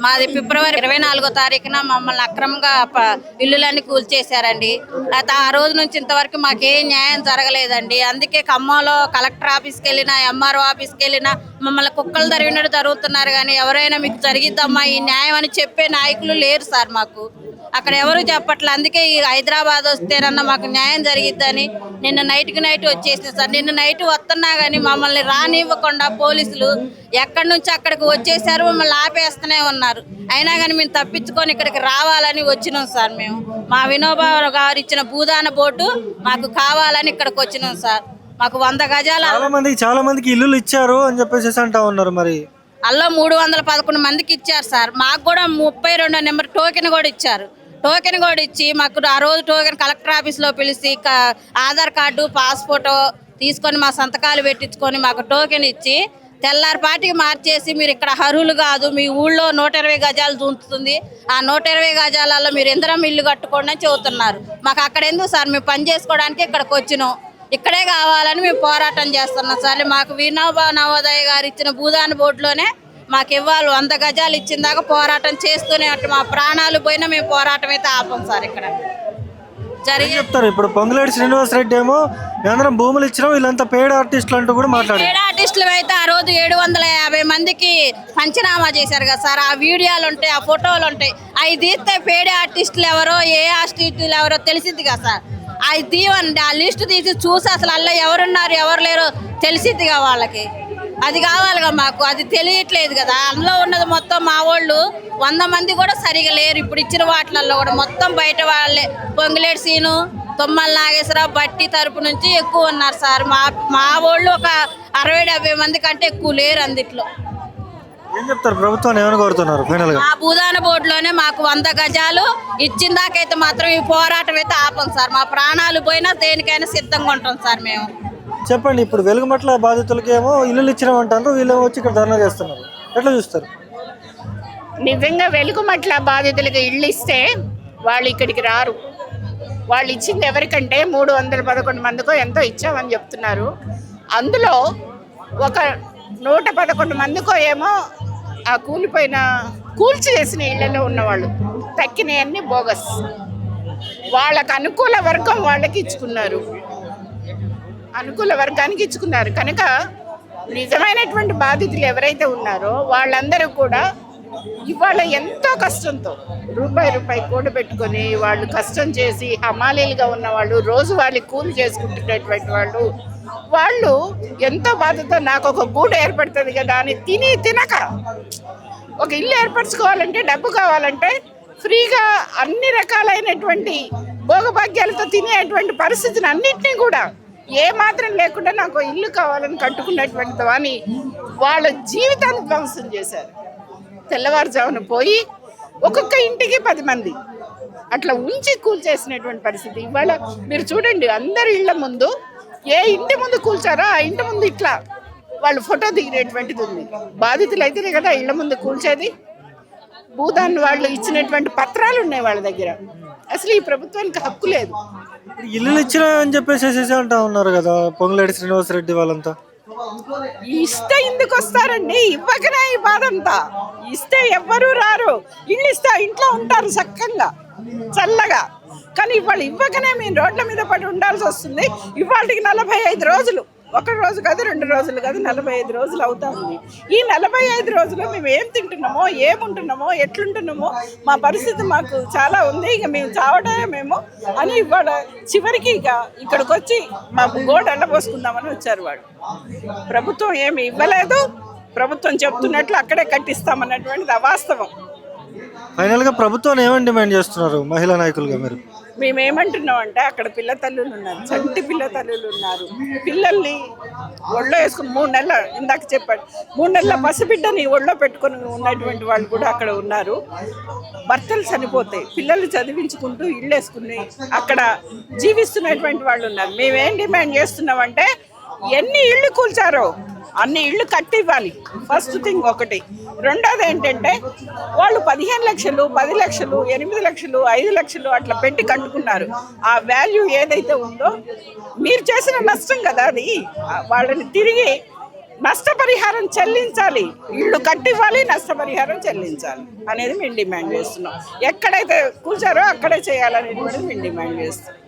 మాది ఫిబ్రవరి 24వ తారీఖున మమ్మల్ని అక్రమంగా ఇల్లులన్నీ కూల్చేశారండి. అయితే ఆ రోజు నుంచి ఇంతవరకు మాకేం న్యాయం జరగలేదండి. అందుకే ఖమ్మంలో కలెక్టర్ ఆఫీస్కి వెళ్ళినా, ఎంఆర్ఓ ఆఫీస్కి వెళ్ళినా మమ్మల్ని కుక్కలు తరిగినట్టు జరుగుతున్నారు. కానీ ఎవరైనా మీకు జరిగిద్దమ్మా ఈ న్యాయం అని చెప్పే నాయకులు లేరు సార్. మాకు అక్కడ ఎవరు చెప్పట్లే. అందుకే ఈ హైదరాబాద్ వస్తేనన్నా మాకు న్యాయం జరిగిద్దని నిన్న నైట్కి నైట్ వచ్చేసింది సార్. నిన్న నైట్ వస్తున్నా కానీ మమ్మల్ని రానివ్వకుండా పోలీసులు ఎక్కడి నుంచి అక్కడికి వచ్చేసారు, మమ్మల్ని ఆపేస్తూనే ఉన్నారు. అయినా కానీ మేము తప్పించుకొని ఇక్కడికి రావాలని వచ్చినాం సార్. మేము మా వినోబా గారు ఇచ్చిన భూదాన బోర్డు మాకు కావాలని ఇక్కడికి వచ్చినాం సార్. మాకు 100 గజాల చాలా మందికి ఇల్లులు ఇచ్చారు అని చెప్పేసి అంటా ఉన్నారు. మరి అల్లో 311 మందికి ఇచ్చారు సార్. మాకు కూడా 32 నెంబర్ టోకెన్ కూడా ఇచ్చారు. టోకెన్ కూడా ఇచ్చి మాకు ఆ రోజు టోకెన్ కలెక్టర్ ఆఫీస్లో పిలిచి ఆధార్ కార్డు, పాస్పోర్ట్ తీసుకొని మా సంతకాలు పెట్టించుకొని మాకు టోకెన్ ఇచ్చి తెల్లారిపాటికి మార్చేసి మీరు ఇక్కడ అర్హులు కాదు, మీ ఊళ్ళో 120 గజాలు దూంతుంది, ఆ 120 గజాలలో మీరు ఇందిరం ఇల్లు కట్టుకోండి అని చెబుతున్నారు. మాకు అక్కడ ఎందుకు సార్, మేము పని చేసుకోవడానికి ఇక్కడికి వచ్చినాం. ఇక్కడే కావాలని మేము పోరాటం చేస్తున్నాం సార్. మాకు వినోబా నవోదయ గారు ఇచ్చిన భూదాన బోర్డులోనే మాకు ఇవ్వాలి. 100 గజాలు ఇచ్చిన దాకా పోరాటం చేస్తూనే అటు మా ప్రాణాలు పోయినా మేము పోరాటం అయితే ఆపం సార్. ఇక్కడ చెప్తారు ఇప్పుడు పొంగులేటి శ్రీనివాసరెడ్డి ఏమో అందరం భూములు ఇచ్చినాం, వీళ్ళంతా పేడ ఆర్టిస్టులు అంటూ కూడా మాట్లాడారు. పేడ ఆర్టిస్టులు అయితే ఆ రోజు 750 మందికి పంచనామా చేశారు కదా సార్. ఆ వీడియోలు ఉంటాయి, ఆ ఫోటోలు ఉంటాయి. అవి తీస్తే పేడ ఆర్టిస్టులు ఎవరో, ఏ ఆర్టిస్టులు ఎవరో తెలిసిద్ది కదా సార్. అది తీయండి, ఆ లిస్ట్ తీసి చూసి అసలు అలా ఎవరున్నారు ఎవరు లేరో తెలిసిద్దిగా వాళ్ళకి. అది కావాలిగా మాకు, అది తెలియట్లేదు కదా. అందులో ఉన్నది మొత్తం మా వాళ్ళు 100 మంది కూడా సరిగా లేరు. ఇప్పుడు ఇచ్చిన వాటిలలో కూడా మొత్తం బయట వాళ్ళే. పొంగులేటి సీను, తుమ్మల నాగేశ్వరరావు, బట్టి తరపు నుంచి ఎక్కువ ఉన్నారు సార్. మా వాళ్ళు ఒక 60-70 మంది కంటే ఎక్కువ లేరు. అందుట్లో ఏం చెప్తారు, ప్రభుత్వాన్ని ఏమైనా కోరుతున్నారు? ఫైనల్ గా ఆ భూదాన బోర్డులోనే మాకు 100 గజాలు ఇచ్చిన దాకైతే మాత్రం ఈ పోరాటం అయితే ఆపం సార్. మా ప్రాణాలు పోయినా దేనికైనా సిద్ధంగా ఉంటాం సార్ మేము. చెప్పండి, ఇప్పుడు వెలుగుమట్ల బాధితులకి ఏమో ఇల్లు ఇచ్చినామంటారు, వీళ్ళు వచ్చి ఇక్కడ ధర్నా చేస్తున్నారు. ఎట్లా చూస్తారు? నిజంగా వెలుగుమట్ల బాధితులకి ఇల్లు ఇస్తే వాళ్ళు ఇక్కడికి రారు. వాళ్ళు ఇచ్చింది ఎవరికంటే 311 మందికో ఎంతో ఇచ్చామని చెప్తున్నారు. అందులో ఒక 111 మందికో ఏమో ఆ కూల్చి చేసిన ఇళ్లలో ఉన్నవాళ్ళు, తక్కినవన్నీ బోగస్. వాళ్ళకు అనుకూల వర్గం వాళ్ళకి ఇచ్చుకున్నారు, అనుకూల వర్గానికి ఇచ్చుకున్నారు. కనుక నిజమైనటువంటి బాధితులు ఎవరైతే ఉన్నారో వాళ్ళందరూ కూడా ఇవాళ ఎంతో కష్టంతో రూపాయి కూడబెట్టుకొని వాళ్ళు కష్టం చేసి హమాలీలుగా ఉన్నవాళ్ళు, రోజు వాళ్ళకి కూలి చేసుకుంటున్నటువంటి వాళ్ళు ఎంతో బాధతో నాకు ఒక గూడు ఏర్పడుతుంది కదా అని తినక ఒక ఇల్లు ఏర్పరచుకోవాలంటే డబ్బు కావాలంటే ఫ్రీగా అన్ని రకాలైనటువంటి భోగభాగ్యాలతో తినేటువంటి పరిస్థితిని అన్నింటినీ కూడా ఏ మాత్రం లేకుండా నాకు ఇల్లు కావాలని కట్టుకున్నటువంటి వాని వాళ్ళ జీవితాన్ని ధ్వంసం చేశారు. తెల్లవారుజామున పోయి ఒక్కొక్క ఇంటికి 10 మంది అట్లా ఉంచి కూల్చేసినటువంటి పరిస్థితి. ఇవాళ మీరు చూడండి, అందరి ఇళ్ల ముందు ఏ ఇంటి ముందు కూల్చారో ఆ ఇంటి ముందు ఇట్లా వాళ్ళు ఫోటో దిగినటువంటిది ఉంది. బాధితులు అయితేనే కదా ఇళ్ల ముందు కూల్చేది. భూదాన్ని వాళ్ళు ఇచ్చినటువంటి పత్రాలు ఉన్నాయి వాళ్ళ దగ్గర. అసలు ఈ ప్రభుత్వానికి హక్కు లేదు. ఇల్లు ఇచ్చినా అని చెప్పేసి అంటా ఉన్నారు కదా పొంగులేటి శ్రీనివాసరెడ్డి వాళ్ళంతా. ఇస్తే ఎందుకు వస్తారండి? ఇవ్వకనే ఈ బాధ అంతా. ఇస్తే ఎవ్వరూ రారు. ఇల్లు ఇస్తే ఇంట్లో ఉంటారు చక్కగా చల్లగా. కానీ ఇవాళ ఇవ్వకనే మేము రోడ్ల మీద పడి ఉండాల్సి వస్తుంది. ఇవాళకి 45 రోజులు, 1 రోజు కాదు 2 రోజులు కాదు 45 రోజులు అవుతా ఉంది. ఈ 45 రోజులు మేము ఏం తింటున్నామో, ఏముంటున్నామో, ఎట్లుంటున్నామో మా పరిస్థితి మాకు చాలా ఉంది. ఇక మేము చావడమే మేము అని ఇవాళ చివరికి ఇక ఇక్కడికి వచ్చి మా గోడ అల్లబోసుకుందామని వచ్చారు వాళ్ళు. ప్రభుత్వం ఏమి ఇవ్వలేదు. ప్రభుత్వం చెప్తున్నట్లు అక్కడే కట్టిస్తామన్నటువంటిది అవాస్తవం. ఫైనల్ గా ప్రభుత్వాన్ని ఏమని డిమాండ్ చేస్తున్నారు మహిళా నాయకులుగా మీరు? మేమేమంటున్నాం అంటే అక్కడ పిల్ల తల్లులు ఉన్నారు, చంటి పిల్ల తల్లులు ఉన్నారు. పిల్లల్ని ఒళ్ళో వేసుకుని 3 నెలల, ఇందాక చెప్పాడు 3 నెలల పసిబిడ్డని ఒళ్ళో పెట్టుకొని ఉన్నటువంటి వాళ్ళు కూడా అక్కడ ఉన్నారు. భర్తలు చనిపోతాయి, పిల్లలు చదివించుకుంటూ ఇల్లు వేసుకుని అక్కడ జీవిస్తున్నటువంటి వాళ్ళు ఉన్నారు. మేమేం డిమాండ్ చేస్తున్నామంటే ఎన్ని ఇళ్ళు కూల్చారో అన్ని ఇళ్ళు కట్టి ఇవ్వాలి. ఫస్ట్ థింగ్ ఒకటి. రెండోది ఏంటంటే వాళ్ళు 15 లక్షలు, 10 లక్షలు, 8 లక్షలు, 5 లక్షలు అట్లా పెట్టి కట్టుకున్నారు. ఆ వాల్యూ ఏదైతే ఉందో మీరు చేసిన నష్టం కదా అది. వాళ్ళని తిరిగి నష్టపరిహారం చెల్లించాలి, ఇళ్ళు కట్టివ్వాలి, నష్టపరిహారం చెల్లించాలి అనేది మేము డిమాండ్ చేస్తున్నాం. ఎక్కడైతే కూర్చారో అక్కడే చేయాలనేది కూడా మేము డిమాండ్ చేస్తున్నాం.